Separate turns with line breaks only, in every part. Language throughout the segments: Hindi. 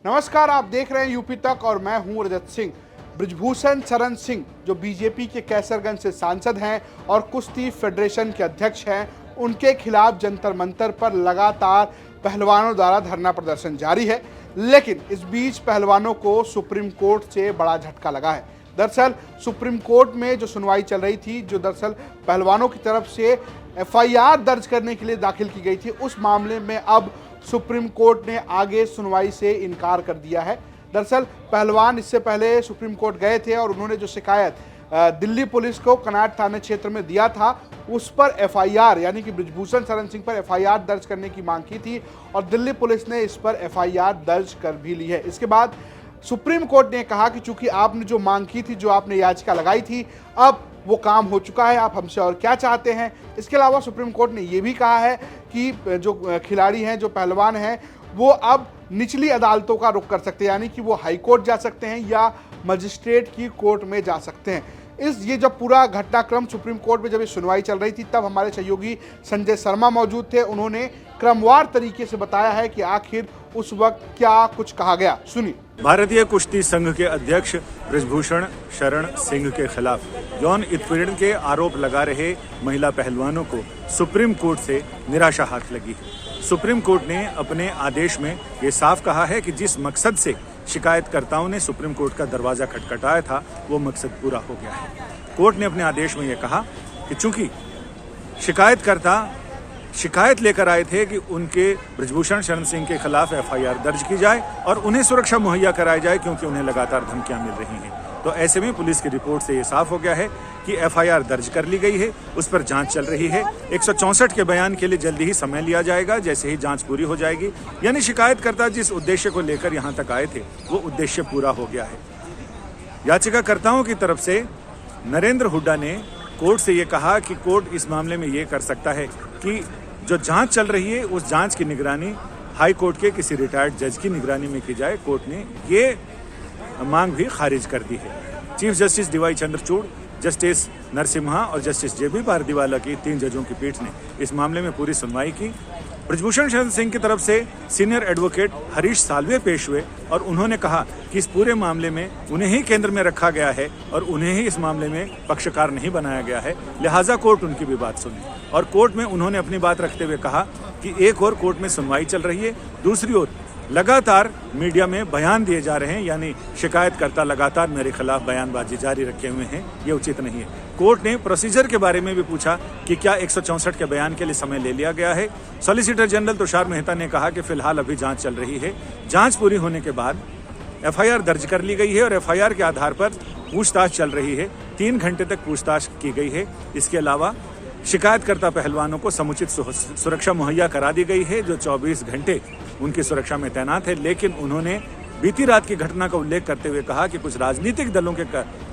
नमस्कार, आप देख रहे हैं यूपी तक और मैं हूं रजत सिंह। बृजभूषण शरण सिंह जो बीजेपी के कैसरगंज से सांसद हैं और कुश्ती फेडरेशन के अध्यक्ष हैं, उनके खिलाफ जंतर मंतर पर लगातार पहलवानों द्वारा धरना प्रदर्शन जारी है। लेकिन इस बीच पहलवानों को सुप्रीम कोर्ट से बड़ा झटका लगा है। दरअसल सुप्रीम कोर्ट में जो सुनवाई चल रही थी, जो दरअसल पहलवानों की तरफ से एफआईआर दर्ज करने के लिए दाखिल की गई थी, उस मामले में अब सुप्रीम कोर्ट ने आगे सुनवाई से इनकार कर दिया है। दरअसल पहलवान इससे पहले सुप्रीम कोर्ट गए थे और उन्होंने जो शिकायत दिल्ली पुलिस को कनाट थाना क्षेत्र में दिया था, उस पर एफआईआर यानी कि बृजभूषण शरण सिंह पर एफआईआर दर्ज करने की मांग की थी और दिल्ली पुलिस ने इस पर एफआईआर दर्ज कर भी ली है। इसके बाद सुप्रीम कोर्ट ने कहा कि चूंकि आपने जो मांग की थी, जो आपने याचिका लगाई थी, अब वो काम हो चुका है, आप हमसे और क्या चाहते हैं। इसके अलावा सुप्रीम कोर्ट ने ये भी कहा है कि जो खिलाड़ी हैं, जो पहलवान हैं, वो अब निचली अदालतों का रुख कर सकते हैं, यानी कि वो हाई कोर्ट जा सकते हैं या मजिस्ट्रेट की कोर्ट में जा सकते हैं। ये जब पूरा घटनाक्रम सुप्रीम कोर्ट में जब ये सुनवाई चल रही थी, तब हमारे सहयोगी संजय शर्मा मौजूद थे। उन्होंने क्रमवार तरीके से बताया है कि आखिर उस वक्त क्या कुछ कहा गया। सुनिए।
भारतीय कुश्ती संघ के अध्यक्ष बृजभूषण शरण सिंह के खिलाफ यौन उत्पीड़न के आरोप लगा रहे महिला पहलवानों को सुप्रीम कोर्ट से निराशा हाथ लगी है। सुप्रीम कोर्ट ने अपने आदेश में ये साफ कहा है कि जिस मकसद से शिकायतकर्ताओं ने सुप्रीम कोर्ट का दरवाजा खटखटाया था, वो मकसद पूरा हो गया है। कोर्ट ने अपने आदेश में ये कहा कि चूंकि शिकायतकर्ता शिकायत लेकर आए थे कि उनके बृजभूषण शरण सिंह के खिलाफ एफआईआर दर्ज की जाए और उन्हें सुरक्षा मुहैया कराई जाए, क्योंकि उन्हें लगातार धमकियां मिल रही हैं। तो ऐसे में पुलिस की रिपोर्ट से ये साफ हो गया है कि एफआईआर दर्ज कर ली गई है, उस पर जांच चल रही है। 164 के बयान के लिए जल्दी ही समय लिया जाएगा, जैसे ही जांच पूरी हो जाएगी। यानी शिकायतकर्ता जिस उद्देश्य को लेकर यहाँ तक आए थे, वो उद्देश्य पूरा हो गया है। याचिकाकर्ताओं की तरफ से नरेंद्र हुड्डा ने कोर्ट से ये कहा कि कोर्ट इस मामले में ये कर सकता है कि जो जांच चल रही है, उस जांच की निगरानी हाई कोर्ट के किसी रिटायर्ड जज की निगरानी में की जाए। कोर्ट ने ये मांग भी खारिज कर दी है। Chief justice DY Chandrachud, justice Narasimha और जस्टिस जेबी पारदीवाला की 3 जजों की पीठ ने इस मामले में पूरी सुनवाई की। बृजभूषण शरण सिंह की तरफ से सीनियर एडवोकेट हरीश साल्वे पेश हुए और उन्होंने कहा कि इस पूरे मामले में उन्हें ही केंद्र में रखा गया है और उन्हें ही इस मामले में पक्षकार नहीं बनाया गया है, लिहाजा कोर्ट उनकी भी बात सुनी। और कोर्ट में उन्होंने अपनी बात रखते हुए कहा कि एक और कोर्ट में सुनवाई चल रही है, दूसरी ओर लगातार मीडिया में बयान दिए जा रहे हैं, यानी शिकायतकर्ता लगातार मेरे खिलाफ बयानबाजी जारी रखे हुए हैं, ये उचित नहीं है। कोर्ट ने प्रोसीजर के बारे में भी पूछा कि क्या 164 के बयान के लिए समय ले लिया गया है। सॉलिसिटर जनरल तुषार मेहता ने कहा कि फिलहाल अभी जांच चल रही है, जांच पूरी होने के बाद एफआईआर दर्ज कर ली गई है और एफआईआर के आधार पर पूछताछ चल रही है। 3 घंटे तक पूछताछ की गई है। इसके अलावा शिकायतकर्ता पहलवानों को समुचित सुरक्षा मुहैया करा दी गई है, जो 24 घंटे उनकी सुरक्षा में तैनात है। लेकिन उन्होंने बीती रात की घटना का उल्लेख करते हुए कहा कि कुछ राजनीतिक दलों के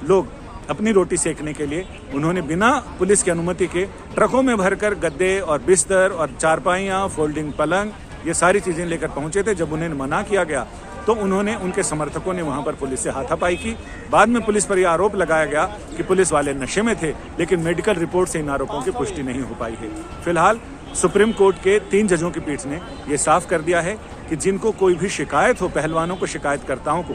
लोग अपनी रोटी सेकने के लिए उन्होंने बिना पुलिस की अनुमति के ट्रकों में भरकर गद्दे और बिस्तर और चारपाइयाँ, फोल्डिंग पलंग, ये सारी चीजें लेकर पहुंचे थे। जब उन्हें मना किया गया तो उन्होंने, उनके समर्थकों ने वहां पर पुलिस से हाथापाई की। बाद में पुलिस पर यह आरोप लगाया गया कि पुलिस वाले नशे में थे, लेकिन मेडिकल रिपोर्ट से इन आरोपों की पुष्टि नहीं हो पाई है। फिलहाल सुप्रीम कोर्ट के 3 जजों की पीठ ने यह साफ कर दिया है कि जिनको कोई भी शिकायत हो, पहलवानों को, शिकायतकर्ताओं को,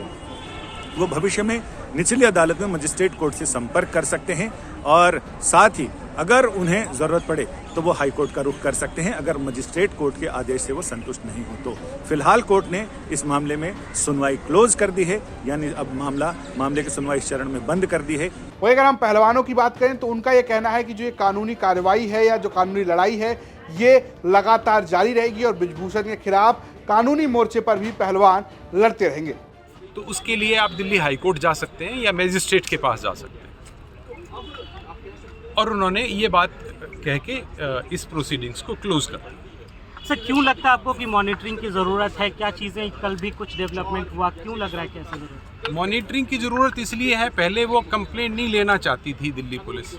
वो भविष्य में निचली अदालत में मजिस्ट्रेट कोर्ट से संपर्क कर सकते हैं और साथ ही अगर उन्हें जरूरत पड़े तो वो हाई कोर्ट का रुख कर सकते हैं, अगर मजिस्ट्रेट कोर्ट के आदेश से वो संतुष्ट नहीं हो तो। फिलहाल कोर्ट ने इस मामले में सुनवाई क्लोज कर दी है, यानी अब मामले की सुनवाई इस चरण में बंद कर दी है।
वही अगर हम पहलवानों की बात करें तो उनका ये कहना है कि जो ये कानूनी कार्रवाई है या जो कानूनी लड़ाई है, ये लगातार जारी रहेगी और बृजभूषण के खिलाफ कानूनी मोर्चे पर भी पहलवान लड़ते रहेंगे।
तो उसके लिए आप दिल्ली हाई कोर्ट जा सकते हैं या मजिस्ट्रेट के पास जा सकते हैं। और उन्होंने ये बात कह के इस प्रोसीडिंग्स को क्लोज कर दिया।
सर, क्यों लगता है आपको कि मॉनिटरिंग की ज़रूरत है? क्या चीज़ें, कल भी कुछ डेवलपमेंट हुआ, क्यों लग रहा है कैसे ज़रूरत?
मॉनिटरिंग की ज़रूरत इसलिए है, पहले वो कंप्लेंट नहीं लेना चाहती थी दिल्ली पुलिस,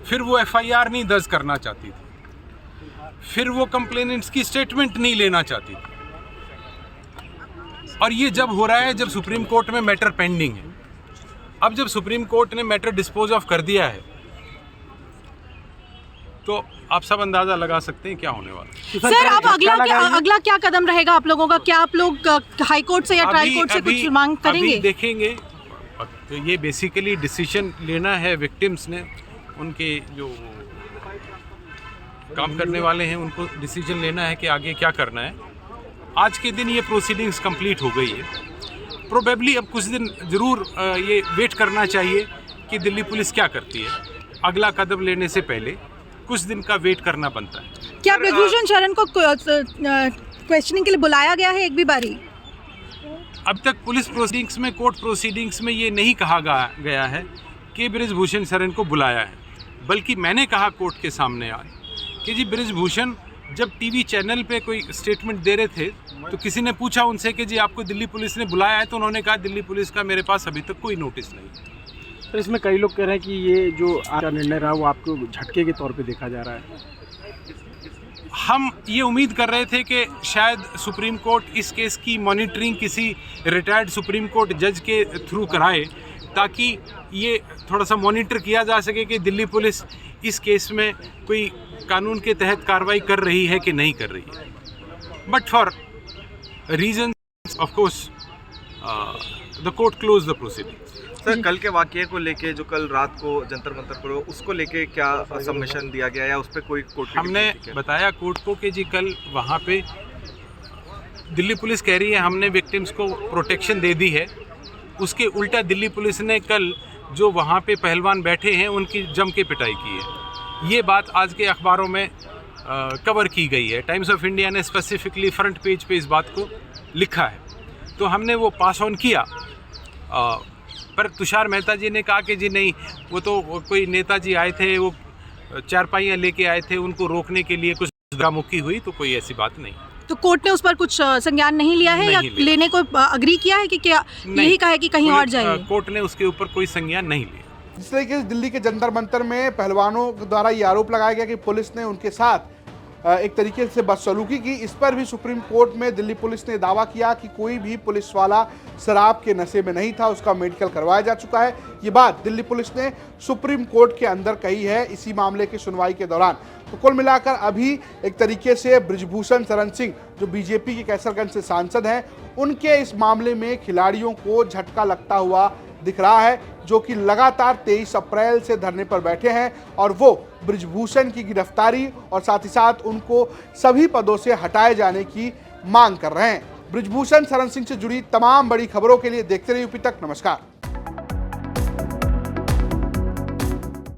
फिर वो एफआईआर नहीं दर्ज करना चाहती थी, फिर वो कंप्लेनेंट्स की स्टेटमेंट नहीं लेना चाहती थी। और ये जब हो रहा है जब सुप्रीम कोर्ट में मैटर पेंडिंग है। अब जब सुप्रीम कोर्ट ने मैटर डिस्पोज ऑफ कर दिया है तो आप सब अंदाज़ा लगा सकते हैं क्या होने वाला है।
सर, अब अगला क्या कदम रहेगा आप लोगों का? क्या आप लोग हाई कोर्ट से या ट्रायल कोर्ट से कुछ मांग करेंगे?
अभी देखेंगे। तो ये बेसिकली डिसीजन लेना है विक्टिम्स ने, उनके जो काम करने वाले हैं उनको डिसीजन लेना है कि आगे क्या करना है। आज के दिन ये प्रोसीडिंग्स कंप्लीट हो गई है। प्रोबेबली अब कुछ दिन ज़रूर ये वेट करना चाहिए कि दिल्ली पुलिस क्या करती है। अगला कदम लेने से पहले कुछ दिन का वेट करना बनता है।
क्या ब्रिजभूषण शरण को क्वेश्चनिंग के लिए बुलाया गया है एक भी बारी?
अब तक पुलिस प्रोसीडिंग्स में, कोर्ट प्रोसीडिंग्स में ये नहीं कहा गया है कि ब्रिजभूषण शरण को बुलाया है, बल्कि मैंने कहा कोर्ट के सामने आज कि जी ब्रिजभूषण जब टीवी चैनल पे कोई स्टेटमेंट दे रहे थे तो किसी ने पूछा उनसे कि जी आपको दिल्ली पुलिस ने बुलाया है, तो उन्होंने कहा दिल्ली पुलिस का मेरे पास अभी तक कोई नोटिस नहीं।
तो इसमें कई लोग कह रहे हैं कि ये जो आपका निर्णय रहा वो आपको झटके के तौर पे देखा जा रहा है।
हम ये उम्मीद कर रहे थे कि शायद सुप्रीम कोर्ट इस केस की मॉनिटरिंग किसी रिटायर्ड सुप्रीम कोर्ट जज के थ्रू कराए, ताकि ये थोड़ा सा मॉनिटर किया जा सके कि दिल्ली पुलिस इस केस में कोई कानून के तहत कार्रवाई कर रही है कि नहीं कर रही है। But for reasons of course the court close the proceedings.
Sir, कल के वाकये को लेके जो कल रात को जंतर मंतर पर हुआ, उसको लेके क्या सबमिशन दिया गया या उस पर कोई कोर्ट की
हमने बताया कोर्ट को कि जी कल वहाँ पे दिल्ली पुलिस कह रही है हमने विक्टिम्स को प्रोटेक्शन दे दी है, उसके उल्टा दिल्ली पुलिस ने कल जो वहाँ पे पहलवान बैठे हैं उनकी जम के पिटाई की है। ये बात आज के अखबारों में कवर की गई है। टाइम्स ऑफ इंडिया ने स्पेसिफिकली फ्रंट पेज पे इस बात को लिखा है, तो हमने वो पास ऑन किया। पर तुषार मेहता जी ने कहा कि जी नहीं, वो तो कोई नेताजी आए थे, वो चारपाइयाँ लेके आए थे, उनको रोकने के लिए कुछ धक्का-मुक्की हुई, तो कोई ऐसी बात नहीं।
तो कोर्ट ने उस पर कुछ संज्ञान नहीं लिया है या लेने को अग्री किया है कि क्या यही कहा है कि कहीं और जाइए?
कोर्ट ने उसके ऊपर कोई संज्ञान नहीं लिया।
जिस तरीके से दिल्ली के जंतर मंतर में पहलवानों द्वारा ये आरोप लगाया गया कि पुलिस ने उनके साथ एक तरीके से बदसलूकी की, इस पर भी सुप्रीम कोर्ट में दिल्ली पुलिस ने दावा किया कि कोई भी पुलिस वाला शराब के नशे में नहीं था, उसका मेडिकल करवाया जा चुका है। ये बात दिल्ली पुलिस ने सुप्रीम कोर्ट के अंदर कही है इसी मामले की सुनवाई के दौरान। तो कुल मिलाकर अभी एक तरीके से ब्रिजभूषण शरण सिंह जो बीजेपी के कैसरगंज से सांसद हैं, उनके इस मामले में खिलाड़ियों को झटका लगता हुआ दिख रहा है, जो कि लगातार 23 अप्रैल से धरने पर बैठे हैं और वो ब्रिजभूषण की गिरफ्तारी और साथ ही साथ उनको सभी पदों से हटाए जाने की मांग कर रहे हैं। ब्रिजभूषण शरण सिंह से जुड़ी तमाम बड़ी खबरों के लिए देखते रहिए यूपी तक। नमस्कार।